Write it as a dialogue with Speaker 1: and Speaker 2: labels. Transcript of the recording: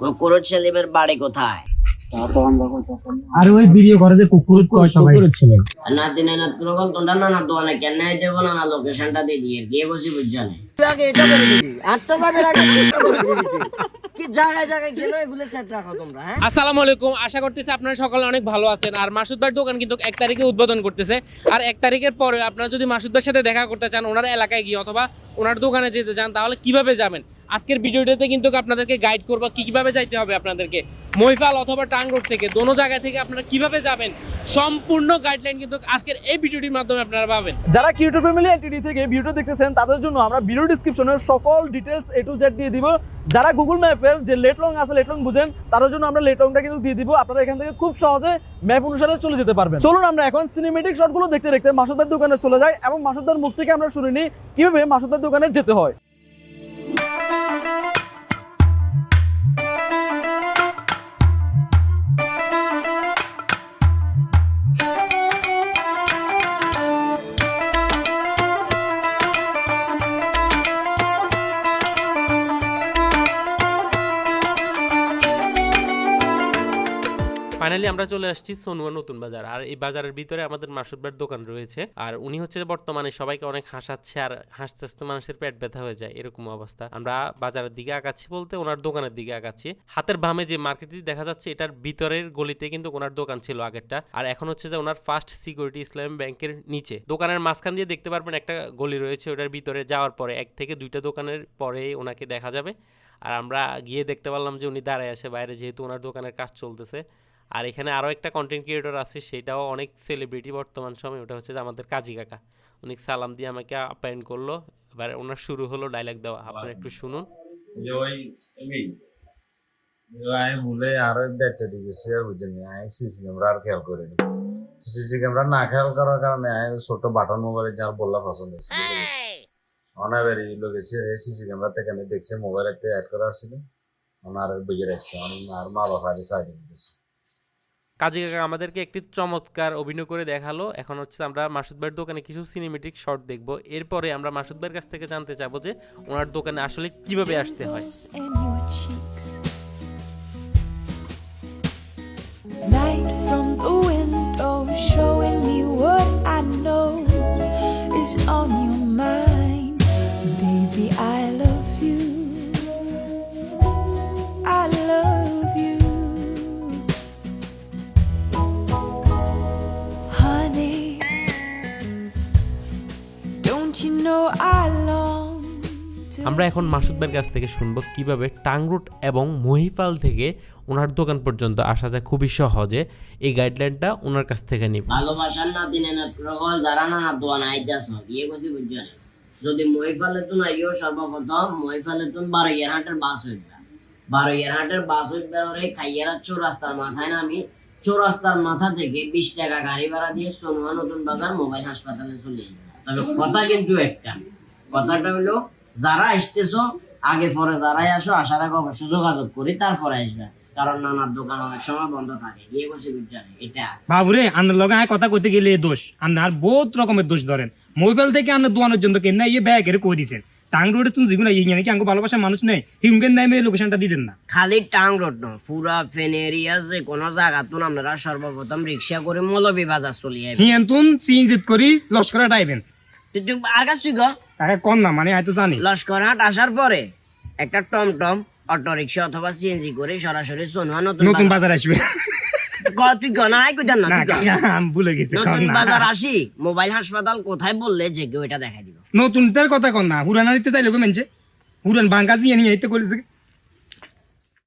Speaker 1: কুকুর সেলিমের বাড়ি কোথায়?
Speaker 2: আর ওই ভিডিও করে যে কুকুর কয় সবাই ছিলেন
Speaker 1: না দিনে না প্রকল তোমরা না না দোয়ানে কেন নাই দেব না না লোকেশনটা দিয়ে দিয়ে গিয়ে বসি বুঝজানে
Speaker 3: আগে এটা বলে দিবি আটটা যাবে আগে কি জায়গায় জায়গায় গেল এগুলো সেট রাখো তোমরা। হ্যাঁ,
Speaker 4: আসসালামু আলাইকুম। আশা করতেছি আপনারা সকলে অনেক ভালো আছেন। আর মাসুদ ভাইয়ের দোকান কিন্তু 1 তারিখে উদ্বোধন করতেছে। আর 1 তারিখের পরে আপনারা যদি মাসুদ ভাইয়ের সাথে দেখা করতে চান, ওনার এলাকায় গিয়ে অথবা ওনার দোকানে যেতে চান, তাহলে কিভাবে যাবেন আজকের ভিডিওটাতে কিন্তু আপনাদেরকে গাইড করবো কিভাবে যাইতে হবে আপনাদেরকে। মহিফাল অথবা টাং রোড থেকে দোনো জায়গা থেকে আপনারা কিভাবে যাবেন সম্পূর্ণ গাইডলাইন কিন্তু আজকের এই ভিডিওটির মাধ্যমে আপনারা পাবেন।
Speaker 5: যারা কিউটো ফ্যামিলি এলটিডি থেকে ভিডিও দেখতেছেন তাদের জন্য আমরা ভিডিও ডেসক্রিপশনে সকল ডিটেলস A to Z দিয়ে দিব। যারা গুগল ম্যাপের যে লেটলং আছে লেটলং বুঝেন তাদের জন্য আমরা লেটলংটা কিন্তু দিয়ে দিব। আপনারা এখান থেকে খুব সহজে ম্যাপ অনুসারে চলে যেতে পারবেন। চলুন আমরা এখন সিনেমেটিক শটগুলো দেখতে দেখতে মাসুদ ভাইয়ের দোকানে চলে যাই এবং মাসুদ ভাইয়ের মুখ থেকে আমরা শুনে নিই কিভাবে মাসুদ ভাইয়ের দোকানে যেতে হয়।
Speaker 4: ফাইনালি আমরা চলে আসছি সোনুয়া নতুন বাজার। আর এই বাজারের ভিতরে আমাদের মাসুদ ভাইয়ের দোকান রয়েছে। আর উনি হচ্ছে বর্তমানে সবাইকে অনেক হাসাচ্ছে, আর হাসতে হাসতে মানুষের পেট ব্যথা হয়ে যায় এরকম অবস্থা। আমরা বাজারের দিকে আগাচ্ছি বলতে ওনার দোকানের দিকে আগাচ্ছি। হাতের বামে যে মার্কেটটি দেখা যাচ্ছে এটার ভিতরের গলিতে কিন্তু ওনার দোকান ছিল আগেরটা। আর এখন হচ্ছে যে ওনার ফার্স্ট সিকিউরিটি ইসলামী ব্যাংকের নিচে দোকানের মাঝখান দিয়ে দেখতে পারবেন একটা গলি রয়েছে। ওটার ভিতরে যাওয়ার পরে 1 থেকে 2টা দোকানের পরে ওনাকে দেখা যাবে। আর আমরা গিয়ে দেখতে পারলাম যে উনি দাঁড়ায় আছে বাইরে, যেহেতু ওনার দোকানের কাজ চলতেছে। আর এখানে আরও একটা কন্টেন্ট ক্রিয়েটর আছে, সেটাও অনেক সেলিব্রিটি বর্তমান সময়। ওটা হচ্ছে যে আমাদের কাজী কাকা। উনি সালাম দিয়ে আমাকে আপ্যায়ন করলো। এবার ওনার শুরু হলো ডায়লগ দেওয়া, আপনারা একটু শুনুন।
Speaker 6: আমি ভুলে আরো দেখতে দিয়েছি আর বুঝিনি, আমি সিসি ক্যামেরা আর খেয়াল করিনি। সিসি ক্যামেরা না খেয়াল করার কারণে আমি ছোট বাটন মোবাইলে যা বললাম পছন্দ হয়েছে অনাবেরি লোকেছে সিসি ক্যামেরা থেকে আমি দেখছি মোবাইলেতে অ্যাড করা ছিল ওনার বুঝে রাখছে আর মা বাবার সাহায্য দিয়েছে।
Speaker 4: কাজী কাকা আমাদেরকে একটি চমৎকার অভিনয় করে দেখালো। এখন হচ্ছে আমরা মাসুদ ভাইয়ের দোকানে কিছু সিনেমেটিক শট দেখবো। এরপরে আমরা মাসুদ ভাইয়ের কাছ থেকে জানতে চাবো যে ওনার দোকানে আসলে কিভাবে আসতে হয়।
Speaker 7: Light from the window showing me what I know is on your mind. Baby, I love you. I love you. Honey, don't you know I long to
Speaker 4: আমরা এখন মাসুদ ভাইয়ের কাছ থেকে শুনবো কিভাবে টাং রোড এবং মহিফাল থেকে ওনার দোকান পর্যন্ত আসা যায় খুবই সহজে। এই গাইডলাইনটা ওনার কাছ থেকে নিব।
Speaker 1: ভালোবাসার না দিনে না প্রকল যারা না না দোয়ানে আইতাছ গিয়ে বসি বুঝজানে যদি মহিফালে তুন আইও সর্বপ্রথম মহিফালে তুন 12 হাটের বাস হইবা 12 হাটের বাস হইবা রে খাইয়ারা চৌরাস্তার মাথায় না আমি চৌরাস্তার মাথা থেকে 20 টাকা গাড়ি ভাড়া দিয়ে সোনুয়া নতুন বাজার মোবাইল হাসপাতালে চলে যাবে। তবে কথা কিন্তু একটা, কথাটা হলো যারা আসতেছো আগে পরে যারাই আসো আসার আগে অবশ্যই যোগাযোগ করি তারপরে আসবে, কারণ নানার দোকান অনেক সময় বন্ধ থাকে। গিয়ে বসে বুঝজানে এটা
Speaker 2: বাবুরে আন্নার লগে কথা কইতে গেলে দোষ আন্নার বহুত রকমের দোষ ধরেন। মোবাইল থেকে আন্নার দোয়ানোর জন্য কেন ইয়ে ব্যাগের কই দিছেন। টাং রোডে তুমি যেগুলো ইয়ে নাকি আঙ্গো ভালোবাসার মানুষ নেই হিমকেন দামে লোকেশনটা দিতেন না।
Speaker 1: খালি টাং রোড না, পুরা ফেন এরিয়া যে কোনো জায়গা তুন আপনারা সর্বপ্রথম রিক্সা করে মৌলভী বাজার চলে যাবে।
Speaker 2: হিয়ান তুন সিনজিত করি লস্করা ডাইবেন
Speaker 1: তুই আগাছ তুই গো
Speaker 2: তাকে কোন না মানে আমি তো জানি
Speaker 1: লস্করহাট আসার পরে একটা টমটম অটো রিক্সা অথবা সিএনজি করে সরাসরি সোনুয়া নতুন
Speaker 2: নতুন বাজার আসবে।
Speaker 1: তুই গনাই কই জান না
Speaker 2: আমি ভুলে গেছি
Speaker 1: নতুন বাজার আসি মোবাইল হাসপাতাল কোথায় বললে যে কেউ এটা দেখাই দিব।
Speaker 2: নতুনটার কথা কন না হুরানা নিতে চাইলে মেনছে হুরান বাঙ্গা জিয়ে নিয়ে আইতে কইলে